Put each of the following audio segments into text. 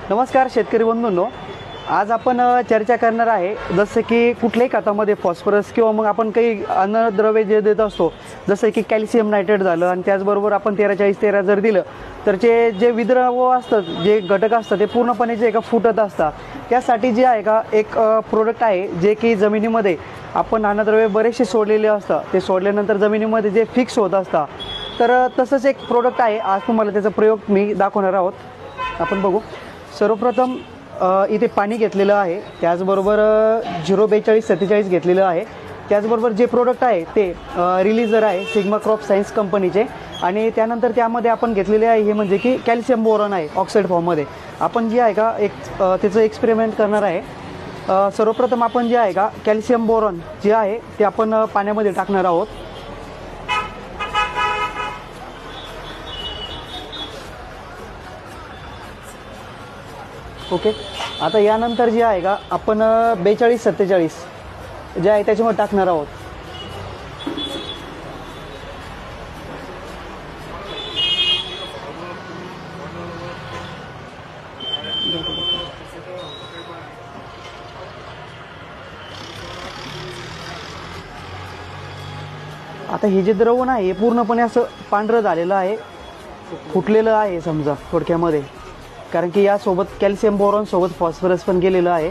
नमस्कार शेतकरी बंधूंनो, आज आपण चर्चा करणार आहे जसे की कुठल्याही खतामध्ये फॉस्फरस किंवा मग आपण काही अन्नद्रव्य जे देत असतो जसे की कॅल्शियम नायट्रेट झालं आणि त्याचबरोबर आपण 13-40-13 जर दिलं तर जे विद्रव असतात, जे घटक असतात ते पूर्णपणे जे का फुटत असतात। त्यासाठी जे आहे का एक प्रोडक्ट आहे जे की जमिनीमध्ये आपण अन्नद्रव्य बरेचसे सोडलेले असतात, ते सोडल्यानंतर जमिनीमध्ये जे फिक्स होत असतात। तर तसंच एक प्रोडक्ट आहे, आज तुम्हाला त्याचा प्रयोग मी दाखवणार आहोत। आपण बघू। सर्वप्रथम इथे पाणी घेतलेलं आहे, त्याचबरोबर 042-47 घेतलेलं आहे। त्याचबरोबर जे प्रोडक्ट आहे ते रिलीजर आहे सिग्मा क्रॉप सायन्स कंपनीचे आणि त्यानंतर त्यामध्ये आपण घेतलेले आहे हे म्हणजे की कॅल्शियम बोरॉन आहे ऑक्साईड फॉर्ममध्ये। आपण जे आहे का एक त्याचं एक्सपेरिमेंट करणार आहे। सर्वप्रथम आपण जे आहे का कॅल्शियम बोरॉन जे आहे ते आपण पाण्यामध्ये टाकणार आहोत। ओके, आता यानंतर जे आहे का आपण 42-47 जे आहे त्याच्यामध्ये टाकणार आहोत। आता हे जे द्रवण आहे हे पूर्णपणे असं पांढरं झालेलं आहे, फुटलेलं आहे समजा थोडक्यामध्ये, कारण की यासोबत कॅल्शियम बोरॉन सोबत फॉस्फरस पण गेलेलं आहे,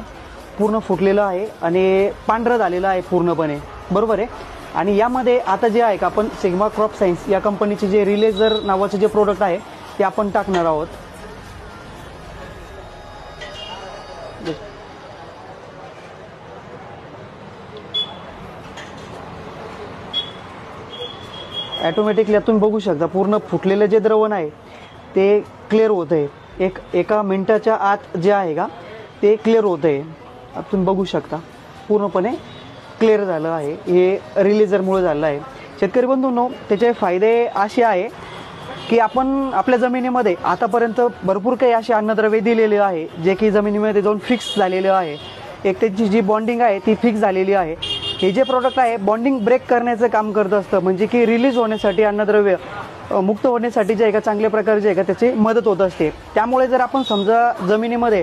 पूर्ण फुटलेलं आहे आणि पांढरं झालेलं आहे पूर्णपणे, बरोबर आहे। आणि यामध्ये आता जे आहे का आपण सिग्मा क्रॉप सायन्स या कंपनीचे जे रिलेजर नावाचे जे प्रोडक्ट आहे ते आपण टाकणार आहोत। ॲटोमॅटिकली तुम्ही बघू शकता पूर्ण फुटलेलं जे द्रवण आहे ते क्लिअर होत आहे, एका मिनिटाच्या आत जे आहे का ते क्लिअर होत आहे। तुम्ही बघू शकता पूर्णपणे क्लिअर झालं आहे, हे रिलीजरमुळे झालं आहे। शेतकरी बंधूंनो, त्याचे फायदे असे आहे की आपण आपल्या जमिनीमध्ये आतापर्यंत भरपूर काही असे अन्नद्रव्य दिलेले आहे जे की जमिनीमध्ये जाऊन फिक्स झालेले आहे, एक त्याची जी बॉन्डिंग आहे ती फिक्स झालेली आहे। हे जे प्रोडक्ट आहे बॉन्डिंग ब्रेक करण्याचं काम करत असतं, म्हणजे की रिलीज होण्यासाठी अन्नद्रव्य मुक्त होण्यासाठी जे आहे का चांगल्या प्रकारे जे आहे का त्याची मदत होत असते। त्यामुळे जर आपण समजा जमिनीमध्ये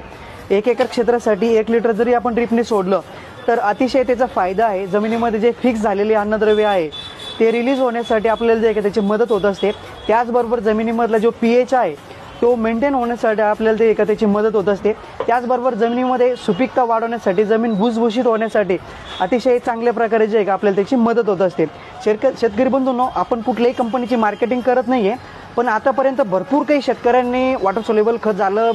1 एकर क्षेत्रासाठी 1 लिटर जरी आपण ड्रिपने सोडलं तर अतिशय त्याचा फायदा आहे। जमिनीमध्ये जे फिक्स झालेले अन्नद्रव्य आहे ते रिलीज होण्यासाठी आपल्याला जे आहे का त्याची मदत होत असते। त्याचबरोबर जमिनीमधला जो pH आहे तो मेंटेन होण्यासाठी आपल्याला ते एका त्याची मदत होत असते। त्याचबरोबर जमिनीमध्ये सुपीकता वाढवण्यासाठी, जमीन भुसभुशीत होण्यासाठी अतिशय चांगल्या प्रकारे जे आहे का आपल्याला त्याची मदत होत असते। शेतकरी बंधूंनो, आपण कुठल्याही कंपनीची मार्केटिंग करत नाही आहे, पण आतापर्यंत भरपूर काही शेतकऱ्यांनी वॉटर सोल्युबल खत झालं